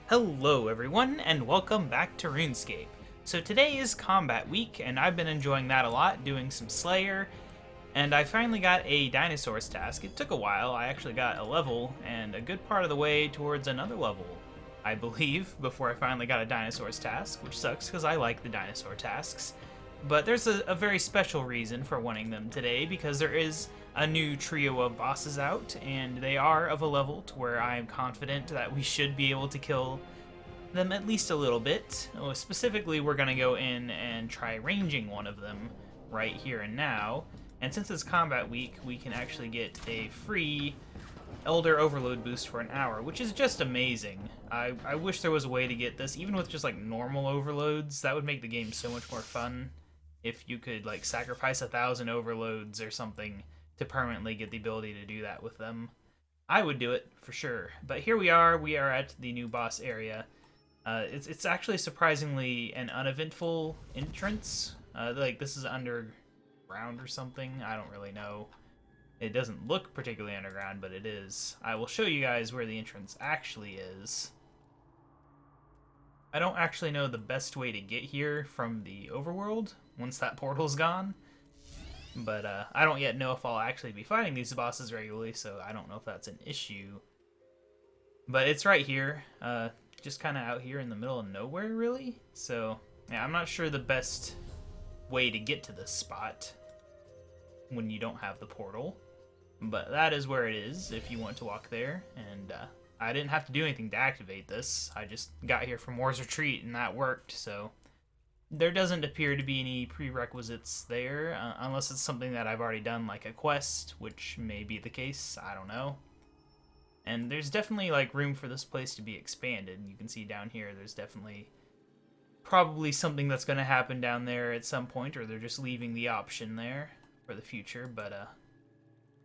Hello everyone, and welcome back to RuneScape. So today is combat week, and I've been enjoying that a lot, doing some Slayer, and I finally got a Dinosaurs task. It took a while, I actually got a level, and a good part of the way towards another level, I believe, before I finally got a Dinosaurs task, which sucks because I like the Dinosaur tasks. But there's a very special reason for wanting them today, because there is a new trio of bosses out, and they are of a level to where I am confident that we should be able to kill them at least a little bit. Specifically, we're going to go in and try ranging one of them right here and now. And since it's combat week, we can actually get a free Elder Overload boost for an hour, which is just amazing. I wish there was a way to get this, even with just like normal overloads. That would make the game so much more fun if you could like sacrifice 1,000 overloads or something to permanently get the ability to do that with them. I would do it for sure. But here we are at the new boss area. It's actually surprisingly an uneventful entrance. Like this is underground or something. I don't really know. It doesn't look particularly underground, but it is. I will show you guys where the entrance actually is. I don't actually know the best way to get here from the overworld once that portal's gone. But I don't yet know if I'll actually be fighting these bosses regularly, so I don't know if that's an issue. But it's right here, just kind of out here in the middle of nowhere, really. So, yeah, I'm not sure the best way to get to this spot when you don't have the portal. But that is where it is, if you want to walk there. And I didn't have to do anything to activate this. I just got here from War's Retreat, and that worked, so there doesn't appear to be any prerequisites there, unless it's something that I've already done, like a quest, which may be the case, I don't know. And there's definitely like room for this place to be expanded. You can see down here, there's definitely probably something that's going to happen down there at some point, or they're just leaving the option there for the future. But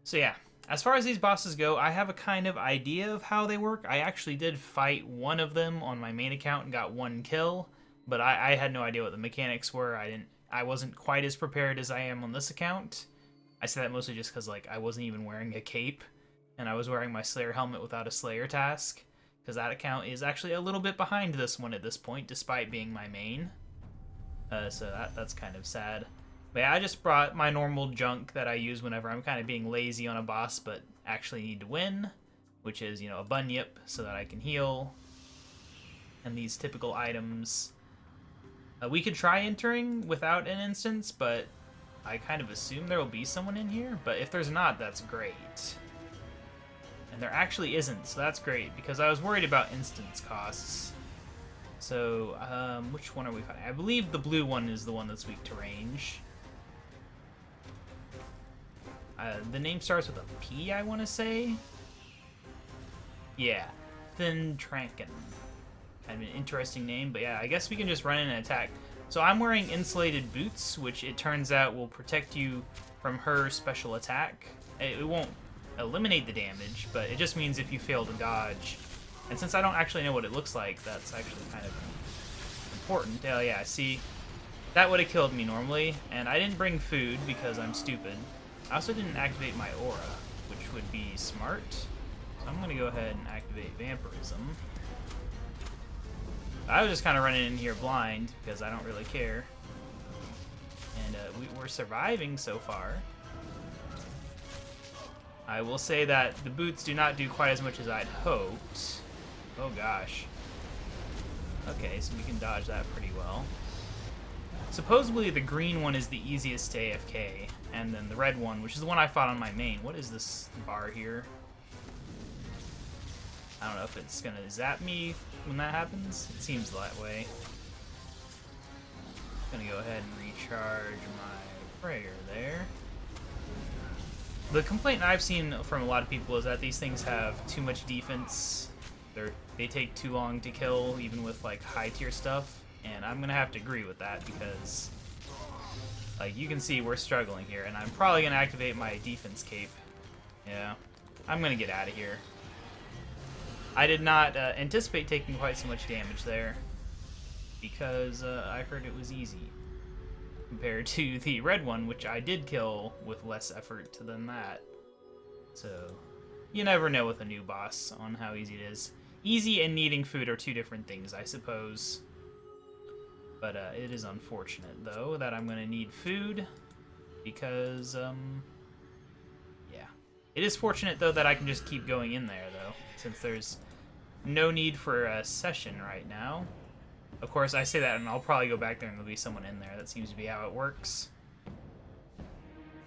so yeah, as far as these bosses go, I have a kind of idea of how they work. I actually did fight one of them on my main account and got one kill, but I had no idea what the mechanics were. I wasn't quite as prepared as I am on this account. I say that mostly just because like I wasn't even wearing a cape, and I was wearing my Slayer helmet without a Slayer task, because that account is actually a little bit behind this one at this point, despite being my main. So that's kind of sad. But yeah, I just brought my normal junk that I use whenever I'm kind of being lazy on a boss, but actually need to win, which is, you know, a bunyip so that I can heal, and these typical items. We could try entering without an instance, but I kind of assume there will be someone in here, but if there's not, that's great. And there actually isn't, so that's great, because I was worried about instance costs. So, which one are we fighting? I believe the blue one is the one that's weak to range. The name starts with a P, I want to say. Yeah, Thin Tranken. Kind of an interesting name, but yeah, I guess we can just run in and attack. So I'm wearing insulated boots, which it turns out will protect you from her special attack. It won't eliminate the damage, but it just means if you fail to dodge. And since I don't actually know what it looks like, that's actually kind of important. Oh yeah, see, that would have killed me normally, and I didn't bring food because I'm stupid. I also didn't activate my aura, which would be smart. So I'm gonna go ahead and activate Vampirism. I was just kind of running in here blind because I don't really care. And we're surviving so far. I will say that the boots do not do quite as much as I'd hoped. Oh gosh. Okay, so we can dodge that pretty well. Supposedly the green one is the easiest to AFK, and then the red one, which is the one I fought on my main. What is this bar here? I don't know if it's gonna zap me when that happens. It seems that way. Gonna go ahead and recharge my prayer there. The complaint I've seen from a lot of people is that these things have too much defense. They take too long to kill, even with like high tier stuff. And I'm gonna have to agree with that because, like, you can see we're struggling here, and I'm probably gonna activate my defense cape. Yeah, I'm gonna get out of here. I did not anticipate taking quite so much damage there because I heard it was easy compared to the red one, which I did kill with less effort than that. So you never know with a new boss on how easy it is. easy and needing food are two different things, I suppose. But it is unfortunate, though, that I'm going to need food because, yeah. It is fortunate, though, that I can just keep going in there, though, since there's no need for a session right now. Of course, I say that, and I'll probably go back there and there'll be someone in there. That seems to be how it works.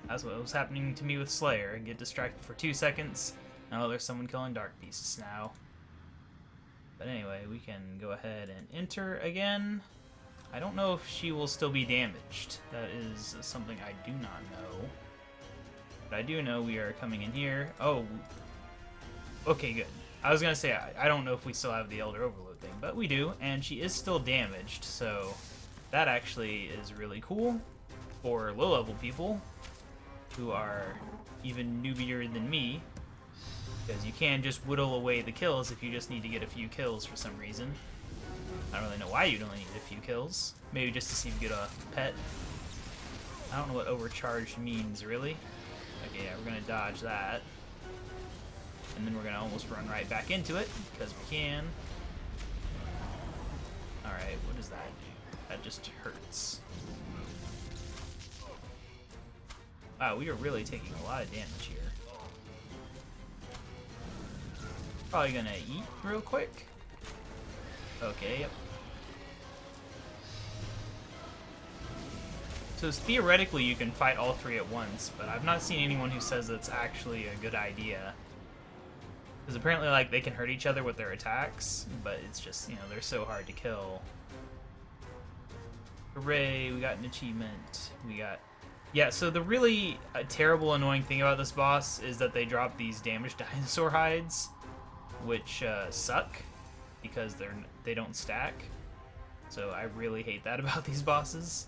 That's what was happening to me with Slayer. Get distracted for 2 seconds. Oh, there's someone killing Dark Beasts now. But anyway, we can go ahead and enter again. I don't know if she will still be damaged. That is something I do not know. But I do know we are coming in here. Oh, okay, good. I was going to say, I don't know if we still have the Elder Overload thing, but we do, and she is still damaged, so that actually is really cool for low-level people who are even newbier than me, because you can just whittle away the kills if you just need to get a few kills for some reason. I don't really know why you'd only need a few kills. Maybe just to see if you get a pet. I don't know what overcharged means, really. Okay, yeah, we're going to dodge that. And then we're going to almost run right back into it, because we can. Alright, what does that do? That just hurts. Wow, we are really taking a lot of damage here. Probably going to eat real quick. Okay, yep. So theoretically you can fight all three at once, but I've not seen anyone who says that's actually a good idea. Because apparently, like, they can hurt each other with their attacks, but it's just, you know, they're so hard to kill. Hooray, we got an achievement. We got... Yeah, so the really terrible, annoying thing about this boss is that they drop these damaged dinosaur hides, which suck, because they don't stack. So I really hate that about these bosses.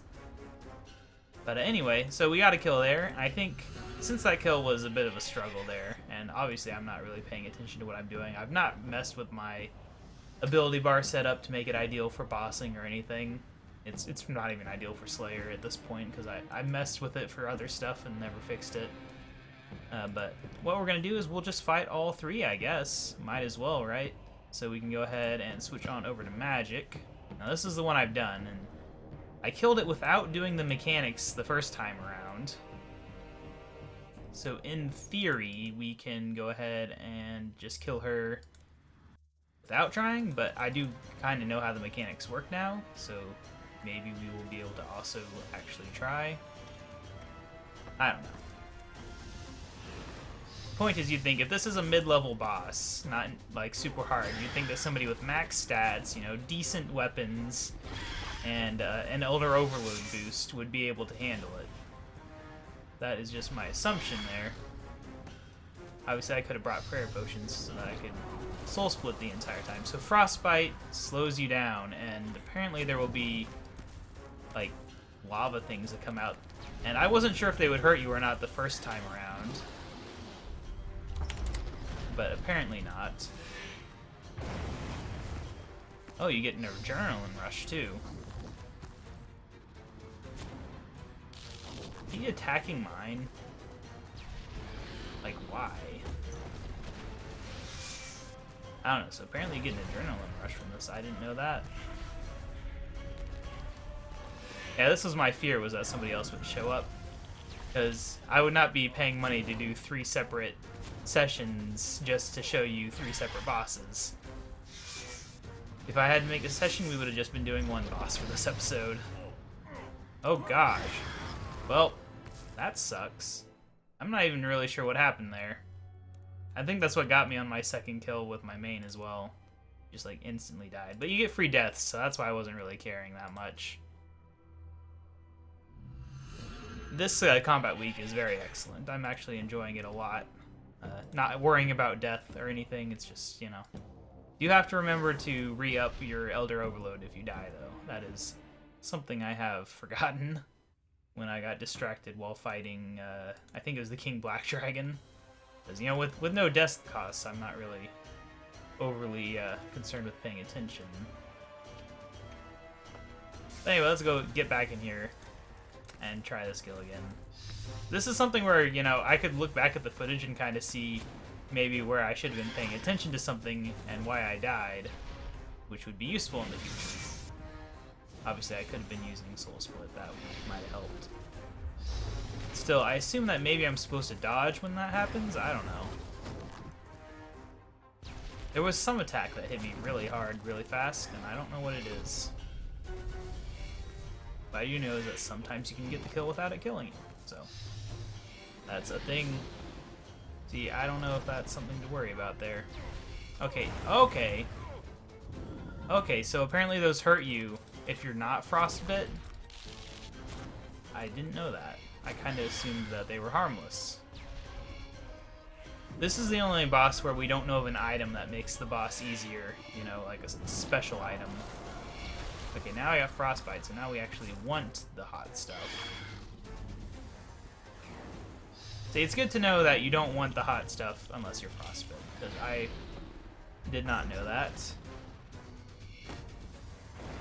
But anyway, so we got a kill there. I think since that kill was a bit of a struggle there, and obviously I'm not really paying attention to what I'm doing, I've not messed with my ability bar setup to make it ideal for bossing or anything. It's not even ideal for Slayer at this point, because I messed with it for other stuff and never fixed it. But what we're going to do is we'll just fight all three, I guess. Might as well, right? So we can go ahead and switch on over to Magic. Now this is the one I've done, and I killed it without doing the mechanics the first time around. So in theory, we can go ahead and just kill her without trying, but I do kind of know how the mechanics work now, so maybe we will be able to also actually try. I don't know. Point is, you'd think if this is a mid-level boss, not like super hard, you'd think that somebody with max stats, you know, decent weapons, and an Elder Overload boost would be able to handle it. That is just my assumption there. Obviously, I could have brought prayer potions so that I could soul split the entire time. So Frostbite slows you down, and apparently there will be like lava things that come out. And I wasn't sure if they would hurt you or not the first time around, but apparently not. Oh, you get an adrenaline rush too. Is he attacking mine? Like, why? I don't know, so apparently you get an adrenaline rush from this. I didn't know that. Yeah, this was my fear, was that somebody else would show up. Because I would not be paying money to do 3 separate sessions just to show you 3 separate bosses. If I had to make a session, we would have just been doing one boss for this episode. Oh gosh. Well, that sucks. I'm not even really sure what happened there. I think that's what got me on my second kill with my main as well. Just like instantly died. But you get free deaths, so that's why I wasn't really caring that much. This combat week is very excellent. I'm actually enjoying it a lot. Not worrying about death or anything, it's just, you know. You have to remember to re-up your Elder Overload if you die, though. That is something I have forgotten when I got distracted while fighting, I think it was the King Black Dragon. Because, you know, with no death costs, I'm not really overly concerned with paying attention. But anyway, let's go get back in here and try this skill again. This is something where, you know, I could look back at the footage and kind of see maybe where I should have been paying attention to something and why I died, which would be useful in the future. Obviously, I could have been using Soul Split. That might have helped. Still, I assume that maybe I'm supposed to dodge when that happens. I don't know. There was some attack that hit me really hard, really fast, and I don't know what it is. But I do know that sometimes you can get the kill without it killing you. So, that's a thing. See, I don't know if that's something to worry about there. Okay, okay. Okay, so apparently those hurt you if you're not frostbit. I didn't know that. I kind of assumed that they were harmless. This is the only boss where we don't know of an item that makes the boss easier, you know, like a special item. Okay, now I got frostbite, so now we actually want the hot stuff. See, it's good to know that you don't want the hot stuff unless you're frostbite, because I did not know that.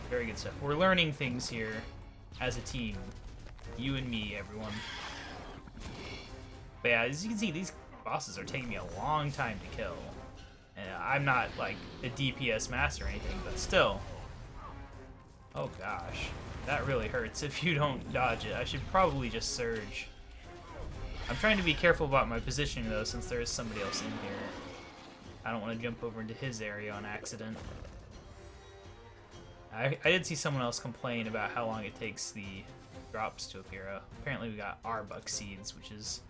Very good stuff. We're learning things here as a team. You and me, everyone. But yeah, as you can see, these bosses are taking me a long time to kill. And I'm not like a DPS master or anything, but still. Oh gosh, that really hurts if you don't dodge it. I should probably just surge. I'm trying to be careful about my positioning though, since there is somebody else in here. I don't want to jump over into his area on accident. I did see someone else complain about how long it takes the drops to appear. Apparently we got Arbok seeds, which is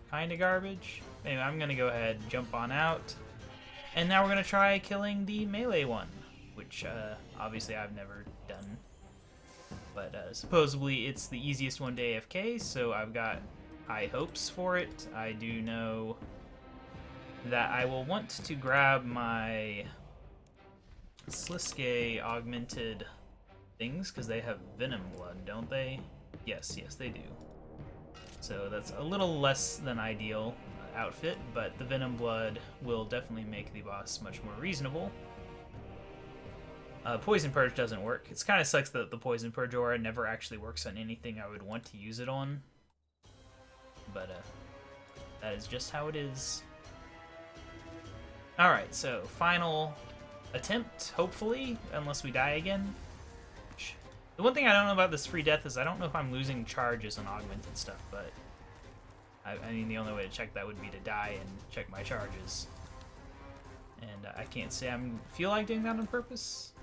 kind of garbage. Anyway, I'm going to go ahead and jump on out. And now we're going to try killing the melee one, which obviously I've never done. But supposedly it's the easiest one to AFK, so I've got high hopes for it. I do know that I will want to grab my Sliske augmented things, because they have venom blood, don't they? Yes, they do. So that's a little less than ideal outfit, but the venom blood will definitely make the boss much more reasonable. Poison Purge doesn't work. It's kind of sucks that the Poison Purge aura never actually works on anything I would want to use it on. But that is just how it is. Alright, so final attempt, hopefully, unless we die again. The one thing I don't know about this free death is I don't know if I'm losing charges on augmented stuff, but I mean, the only way to check that would be to die and check my charges. And I can't say I feel like doing that on purpose.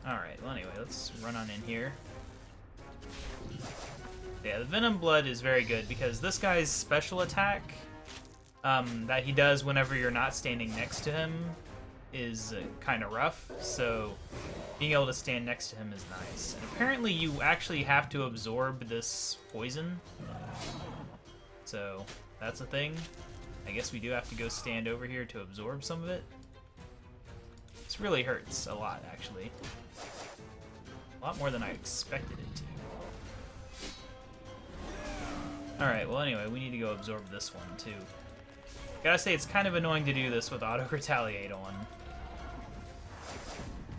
Alright, well anyway, let's run on in here. Yeah, the Venom Blood is very good because this guy's special attack that he does whenever you're not standing next to him is kind of rough, so being able to stand next to him is nice. And apparently you actually have to absorb this poison, so that's a thing. I guess we do have to go stand over here to absorb some of it. This really hurts a lot, actually. A lot more than I expected it to. Alright, well anyway, we need to go absorb this one too. Gotta say, it's kind of annoying to do this with Auto Retaliate on.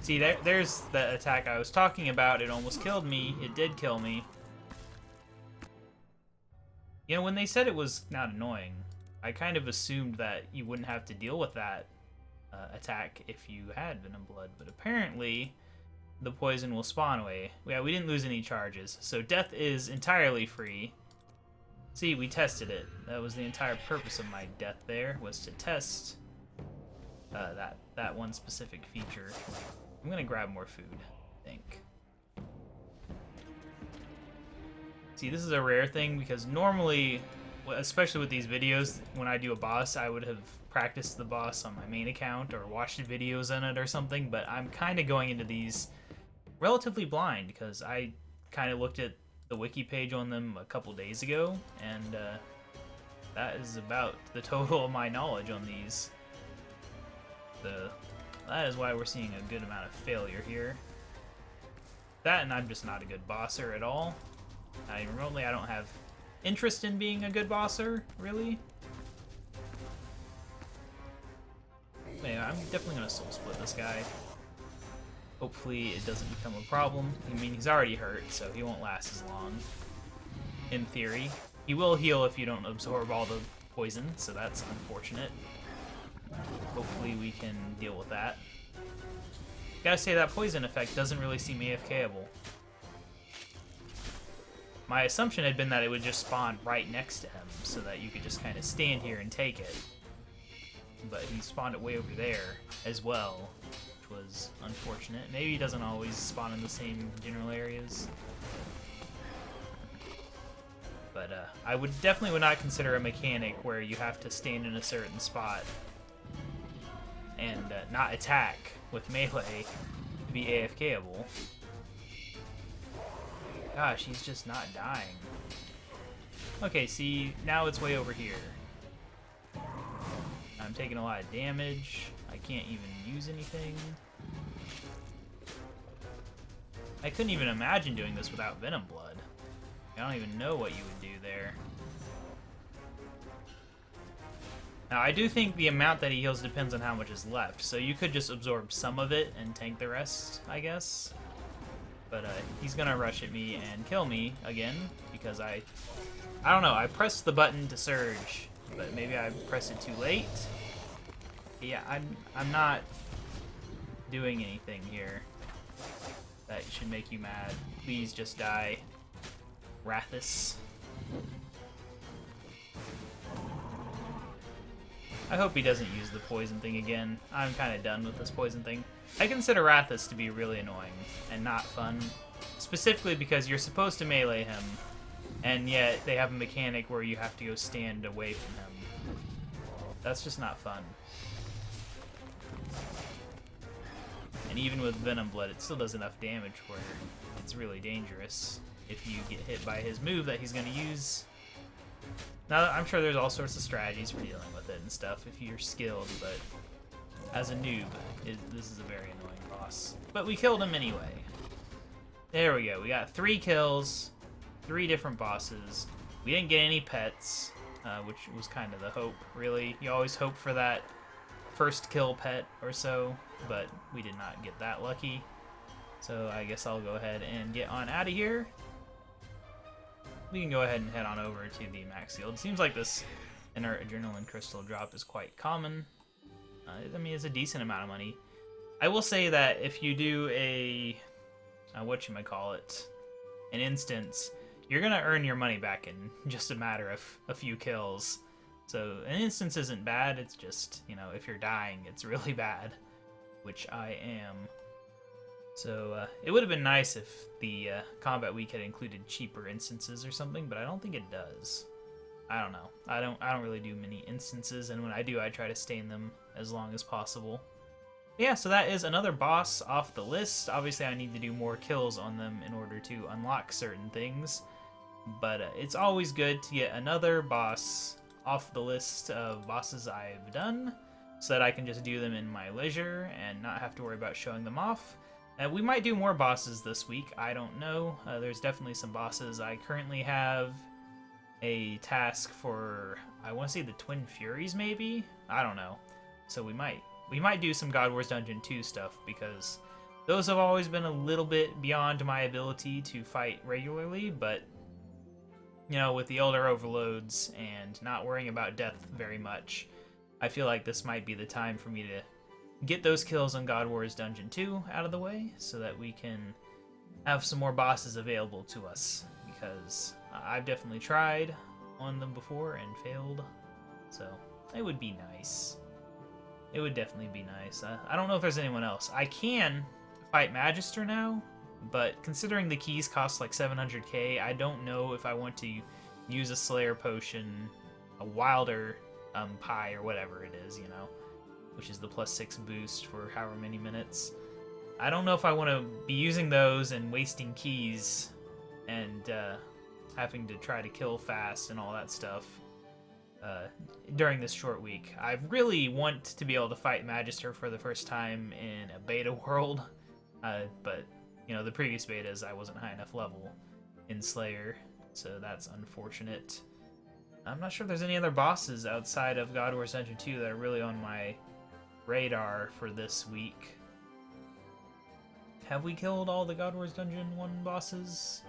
See, there's the attack I was talking about. It almost killed me. It did kill me. You know, when they said it was not annoying, I kind of assumed that you wouldn't have to deal with that attack if you had Venom Blood, but apparently the poison will spawn away. Yeah, we didn't lose any charges, so death is entirely free. See, we tested it. That was the entire purpose of my death there, was to test that one specific feature. I'm gonna grab more food, I think. See, this is a rare thing because normally, especially with these videos, when I do a boss, I would have practiced the boss on my main account or watched videos on it or something, but I'm kind of going into these relatively blind because I kind of looked at the wiki page on them a couple days ago, and that is about the total of my knowledge on these. That is why we're seeing a good amount of failure here. That, and I'm just not a good bosser at all. Remotely, I don't have interest in being a good bosser, really. Anyway, I'm definitely gonna soul split this guy. Hopefully it doesn't become a problem. I mean, he's already hurt, so he won't last as long. In theory. He will heal if you don't absorb all the poison, so that's unfortunate. hopefully we can deal with that. Gotta say, that poison effect doesn't really seem AFKable. My assumption had been that it would just spawn right next to him, so that you could just kind of stand here and take it. But he spawned it way over there as well, which was unfortunate. Maybe he doesn't always spawn in the same general areas. But I definitely would not consider a mechanic where you have to stand in a certain spot and not attack with melee to be AFKable. Gosh, he's just not dying. Okay, see, now it's way over here. I'm taking a lot of damage. I can't even use anything. I couldn't even imagine doing this without Venom Blood. I don't even know what you would do there. Now, I do think the amount that he heals depends on how much is left, so you could just absorb some of it and tank the rest, I guess. But he's gonna rush at me and kill me again, because I don't know, I pressed the button to surge, but maybe I pressed it too late. Yeah, I'm not doing anything here that should make you mad. Please just die, Rathus. I hope he doesn't use the poison thing again. I'm kind of done with this poison thing. I consider Rathus to be really annoying and not fun, specifically because you're supposed to melee him, and yet they have a mechanic where you have to go stand away from him. That's just not fun. And even with Venom Blood, it still does enough damage where it's really dangerous if you get hit by his move that he's going to use. Now, I'm sure there's all sorts of strategies for dealing with it and stuff if you're skilled, but as a noob, this is a very annoying boss. But we killed him anyway. There we go. We got 3 kills, 3 different bosses. We didn't get any pets, which was kind of the hope, really. You always hope for that first kill pet or so, but we did not get that lucky. So I guess I'll go ahead and get on out of here. We can go ahead and head on over to the max field. It seems like this inert adrenaline crystal drop is quite common. I mean, it's a decent amount of money. I will say that if you do a, whatchamacallit, an instance, you're gonna earn your money back in just a matter of a few kills. So an instance isn't bad, it's just, you know, if you're dying, it's really bad, which I am. So it would have been nice if the combat week had included cheaper instances or something, but I don't think it does. I don't know. I don't really do many instances, and when I do, I try to stay in them as long as possible. Yeah, so that is another boss off the list. Obviously, I need to do more kills on them in order to unlock certain things, but it's always good to get another boss off the list of bosses I've done, so that I can just do them in my leisure and not have to worry about showing them off. We might do more bosses this week, I don't know. There's definitely some bosses. I currently have a task for, I want to say the Twin Furies maybe? I don't know. So we might do some God Wars Dungeon 2 stuff, because those have always been a little bit beyond my ability to fight regularly, but you know, with the Elder Overloads and not worrying about death very much, I feel like this might be the time for me to get those kills on God Wars Dungeon 2 out of the way, so that we can have some more bosses available to us, because I've definitely tried on them before and failed, so it would be nice. It would definitely be nice. I don't know if there's anyone else. I can fight Magister now, but considering the keys cost like 700k, I don't know if I want to use a Slayer Potion, a Wilder Pie, or whatever it is, you know, which is the +6 boost for however many minutes. I don't know if I want to be using those and wasting keys and having to try to kill fast and all that stuff during this short week. I really want to be able to fight Magister for the first time in a beta world, but you know, the previous betas I wasn't high enough level in Slayer, so that's unfortunate. I'm not sure there's any other bosses outside of God Wars Dungeon 2 that are really on my radar for this week. Have we killed all the God Wars Dungeon 1 bosses?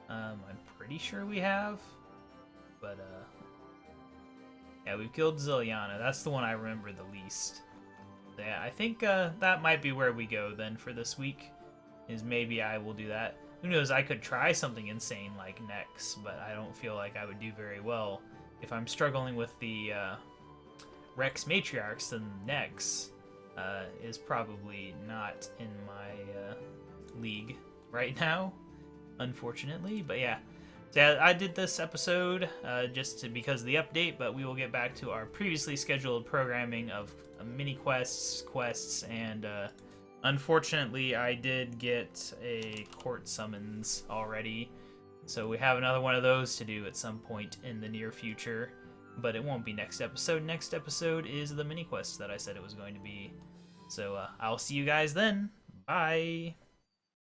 I'm pretty sure we have, but Yeah, we've killed Zilliana. That's the one I remember the least. Yeah, I think that might be where we go then for this week. Is maybe I will do that. Who knows, I could try something insane like Nex, but I don't feel like I would do very well. If I'm struggling with the Rex Matriarchs, then Nex is probably not in my league right now, unfortunately. But yeah, so yeah, I did this episode because of the update, but we will get back to our previously scheduled programming of mini quests, and unfortunately I did get a court summons already, so we have another one of those to do at some point in the near future, but it won't be next episode. Next episode is the mini quest that I said it was going to be. So I'll see you guys then. Bye!